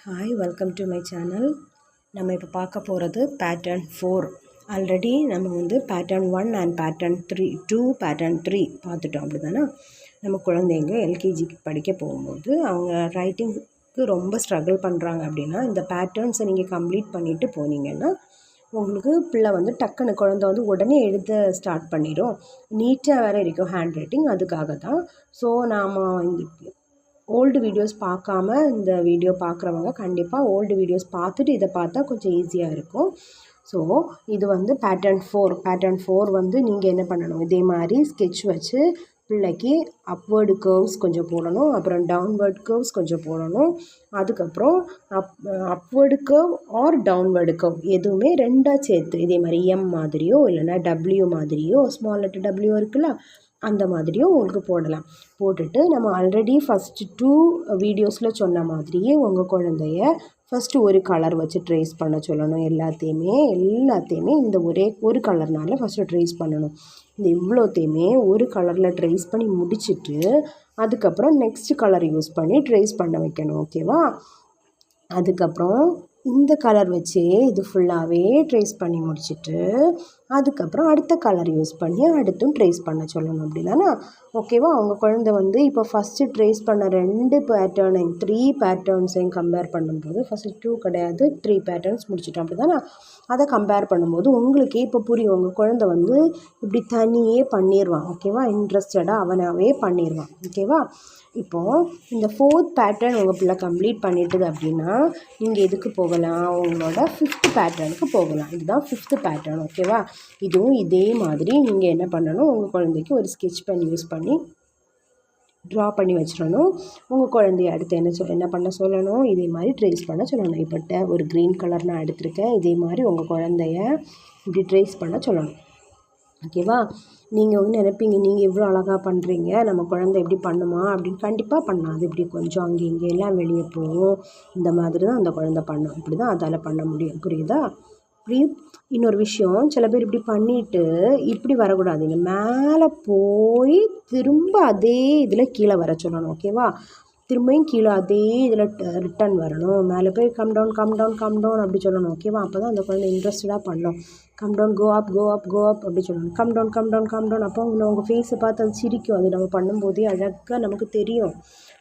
Hi, welcome to my channel. நம்ம இப்போ பார்க்க போகிறது பேட்டர்ன் 4. ஆல்ரெடி நம்ம வந்து பேட்டர்ன் 1 அண்ட் பேட்டர்ன் 2 பேட்டர்ன் 3 பார்த்துட்டோம். அப்படி தானே நம்ம குழந்தைங்க எல்கேஜிக்கு படிக்க போகும்போது அவங்க ரைட்டிங்க்கு ரொம்ப ஸ்ட்ரகிள் பண்ணுறாங்க அப்படின்னா இந்த பேட்டர்ன்ஸை நீங்கள் கம்ப்ளீட் பண்ணிவிட்டு போனீங்கன்னா உங்களுக்கு பிள்ளை வந்து டக்குன்னு குழந்தை வந்து உடனே எழுத ஸ்டார்ட் பண்ணிடும். நீட்டாக வேறு இருக்கும் ஹேண்ட் ரைட்டிங். அதுக்காக தான். ஸோ நாம் இந்த ஓல்டு வீடியோஸ் பார்க்காம இந்த வீடியோ பார்க்குறவங்க கண்டிப்பாக ஓல்டு வீடியோஸ் பார்த்துட்டு இதை பார்த்தா கொஞ்சம் ஈஸியாக இருக்கும். ஸோ இது வந்து பேட்டர்ன் 4 வந்து நீங்கள் என்ன பண்ணணும், இதே மாதிரி ஸ்கெட்ச் வச்சு பிள்ளைக்கு அப்வேர்டு கர்வ்ஸ் கொஞ்சம் போடணும், அப்புறம் டவுன்வேர்டு கர்வ்ஸ் கொஞ்சம் போடணும். அதுக்கப்புறம் upward curve or downward curve எதுவுமே ரெண்டாக சேர்த்து இதே மாதிரி எம் மாதிரியோ இல்லைன்னா டபிள்யூ மாதிரியோ ஸ்மால் லெட்டர் டபிள்யூ இருக்குல்ல அந்த மாதிரியும் உங்களுக்கு போடலாம். போட்டுட்டு நம்ம ஆல்ரெடி ஃபஸ்ட்டு 2 வீடியோஸில் சொன்ன மாதிரியே உங்கள் குழந்தைய ஃபஸ்ட்டு ஒரு கலர் வச்சு ட்ரேஸ் பண்ண சொல்லணும். எல்லாத்தையுமே இந்த ஒரு கலர்னால் ஃபஸ்ட்டு ட்ரேஸ் பண்ணணும். இந்த இவ்வளோத்தையுமே ஒரு கலரில் ட்ரேஸ் பண்ணி முடிச்சுட்டு அதுக்கப்புறம் நெக்ஸ்ட் கலர் யூஸ் பண்ணி ட்ரேஸ் பண்ண வைக்கணும். ஓகேவா? அதுக்கப்புறம் இந்த கலர் வச்சே இது ஃபுல்லாகவே ட்ரேஸ் பண்ணி முடிச்சுட்டு அதுக்கப்புறம் அடுத்த கலர் யூஸ் பண்ணி அடுத்தும் ட்ரேஸ் பண்ண சொல்லணும். அப்படி தானே? ஓகேவா? அவங்க குழந்தை வந்து இப்போ ஃபஸ்ட்டு ட்ரேஸ் பண்ண 2 பேட்டர்னையும் 3 பேட்டர்ன்ஸையும் கம்பேர் பண்ணும்போது ஃபஸ்ட்டு 2 கிடையாது 3 பேட்டர்ன்ஸ் முடிச்சிட்டோம். அப்படி தானே? அதை கம்பேர் பண்ணும்போது உங்களுக்கே இப்போ புரியும். உங்கள் குழந்தை வந்து இப்படி தனியே பண்ணிடுவான். ஓகேவா? இன்ட்ரெஸ்டடாக அவனாகவே பண்ணிடுவான். ஓகேவா? இப்போது இந்த 4th பேட்டர்ன் உங்கள் பிள்ளை கம்ப்ளீட் பண்ணிட்டுது அப்படின்னா நீங்கள் எதுக்கு போகலாம், உங்களோட 5th பேட்டர்னுக்கு போகலாம். இதுதான் 5th பேட்டர்ன். ஓகேவா? இதுவும் இதே மாதிரி நீங்கள் என்ன பண்ணணும், உங்கள் குழந்தைக்கு ஒரு ஸ்கெட்ச் பென் யூஸ் பண்ணி ட்ரா பண்ணி வச்சிடணும். உங்கள் குழந்தைய அடுத்து என்ன பண்ண சொல்லணும், இதே மாதிரி ட்ரேஸ் பண்ண சொல்லணும். இப்போட்ட ஒரு க்ரீன் கலர் நான் எடுத்திருக்கேன். இதே மாதிரி உங்கள் குழந்தைய இப்படி ட்ரேஸ் பண்ண சொல்லணும். ஓகேவா? நீங்கள் வந்து நினைப்பீங்க, நீங்கள் எவ்வளோ அழகாக பண்ணுறீங்க, நம்ம குழந்தை எப்படி பண்ணுமா அப்படின்னு. கண்டிப்பாக பண்ணாது. இப்படி கொஞ்சம் அங்கே இங்கே எல்லாம் வெளியே போகும். இந்த மாதிரி தான் அந்த குழந்தை பண்ணும். இப்படி தான் அதால் பண்ண முடியும். புரியுதா? இப்படி இன்னொரு விஷயம், சில பேர் இப்படி பண்ணிவிட்டு இப்படி வரக்கூடாது. இங்கே மேலே போய் திரும்ப அதே இதில் கீழே வர சொல்லணும். ஓகேவா? திரும்பியும் கீழே அதே இதில் ரிட்டன் வரணும். மேலே போய் கம் டவுன் அப்படி சொல்லணும். ஓகேவா? அப்போ தான் அந்த குழந்தை இன்ட்ரெஸ்டடாக பண்ணணும். கம் டவுன், கோ அப் அப்படி சொல்லணும். Come down. அப்போ உங்கள் ஃபேஸை பார்த்து அது சிரிக்கும். அது நம்ம பண்ணும்போதே அழகாக நமக்கு தெரியும்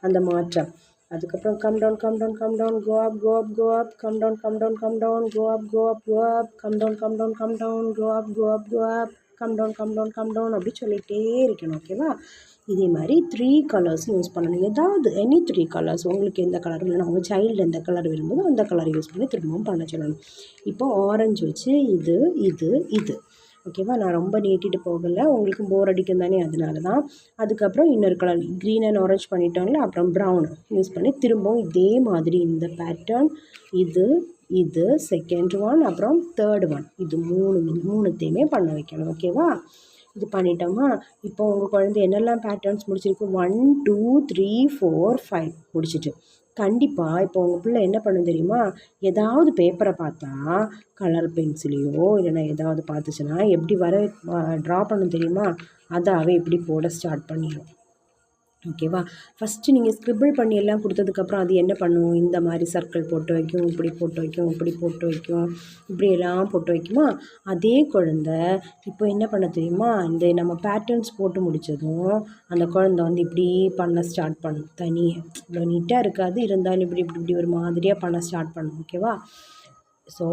அந்த மாற்றம். அதுக்கப்புறம் கம் டவுன், கோ அப், கம் டவுன், கோ அப், கம் டவுன், கோ அப், கம் டவுன் அப்படி சொல்லிகிட்டே இருக்கணும். ஓகேவா? இதே மாதிரி 3 கலர்ஸ் யூஸ் பண்ணணும். ஏதாவது எனி 3 கலர்ஸ் உங்களுக்கு எந்த கலர் இல்லைன்னா உங்கள் சைல்டு எந்த கலர் விரும்புதோ அந்த கலர் யூஸ் பண்ணி திரும்பவும் பண்ண சொல்லணும். இப்போ ஆரஞ்சு வச்சு இது ஓகேவா? நான் ரொம்ப நீட்டிட்டு போகலை, உங்களுக்கு போர் அடிக்கும் தானே, அதனால தான். அதுக்கப்புறம் இன்னொரு கலர் க்ரீன் அண்ட் ஆரஞ்ச் பண்ணிட்டோம்ல, அப்புறம் ப்ரௌன் யூஸ் பண்ணி திரும்பவும் இதே மாதிரி இந்த பேட்டர்ன் இது செகண்ட் ஒன் அப்புறம் தேர்ட் ஒன் இது மூணுத்தையுமே பண்ண வைக்கணும். ஓகேவா? இது பண்ணிட்டோமா? இப்போ உங்கள் குழந்தை என்னெல்லாம் பேட்டர்ன்ஸ் முடிச்சிருக்கு, 1 2 3 4 5 முடிச்சிட்டு கண்டிப்பாக இப்போ உங்கள் பிள்ளை என்ன பண்ணும் தெரியுமா, ஏதாவது பேப்பரை பார்த்தா கலர் பென்சிலையோ இல்லைன்னா ஏதாவது பார்த்துச்சுன்னா எப்படி ட்ரா பண்ணும் தெரியுமா, அதாவே இப்படி போட ஸ்டார்ட் பண்ணிடும். ஓகேவா? ஃபஸ்ட்டு நீங்கள் ஸ்க்ரிபிள் பண்ணி எல்லாம் கொடுத்ததுக்கப்புறம் அது என்ன பண்ணும், இந்த மாதிரி சர்க்கிள் போட்டு வைக்கும், இப்படி போட்டு வைக்கும், இப்படியெல்லாம் போட்டு வைக்குமா. அதே குழந்தை இப்போ என்ன பண்ண தெரியுமா, இந்த நம்ம பேட்டர்ன்ஸ் போட்டு முடித்ததும் அந்த குழந்தை வந்து இப்படி பண்ண ஸ்டார்ட் பண்ணும். தனியாக இவ்வளோ நீட்டாக இருக்காது, இருந்தாலும் இப்படி ஒரு மாதிரியாக பண்ண ஸ்டார்ட் பண்ணும். ஓகேவா? ஸோ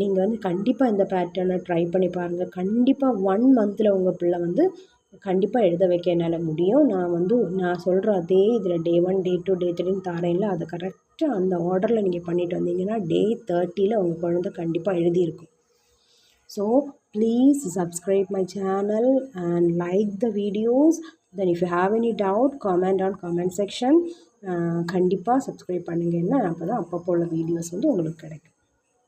நீங்கள் வந்து கண்டிப்பாக இந்த பேட்டர்னை ட்ரை பண்ணி பாருங்கள். கண்டிப்பாக 1 மந்தில் உங்கள் பிள்ளை வந்து கண்டிப்பாக எழுத வைக்க என்னால் முடியும். நான் சொல்கிற அதே இதில் டே 1 டே 2 டே 3 தாரேன்ல, அதை கரெக்டாக அந்த ஆர்டரில் நீங்கள் பண்ணிட்டு வந்தீங்கன்னா டே 30 உங்கள் குழந்தை கண்டிப்பாக எழுதியிருக்கும். So please subscribe my channel and like the videos. Then if you have any doubt, comment on comment section. கண்டிப்பாக சப்ஸ்கிரைப் பண்ணுங்கன்னா அப்போ தான் அப்பப்போ உள்ள வீடியோஸ் வந்து உங்களுக்கு கிடைக்கும்.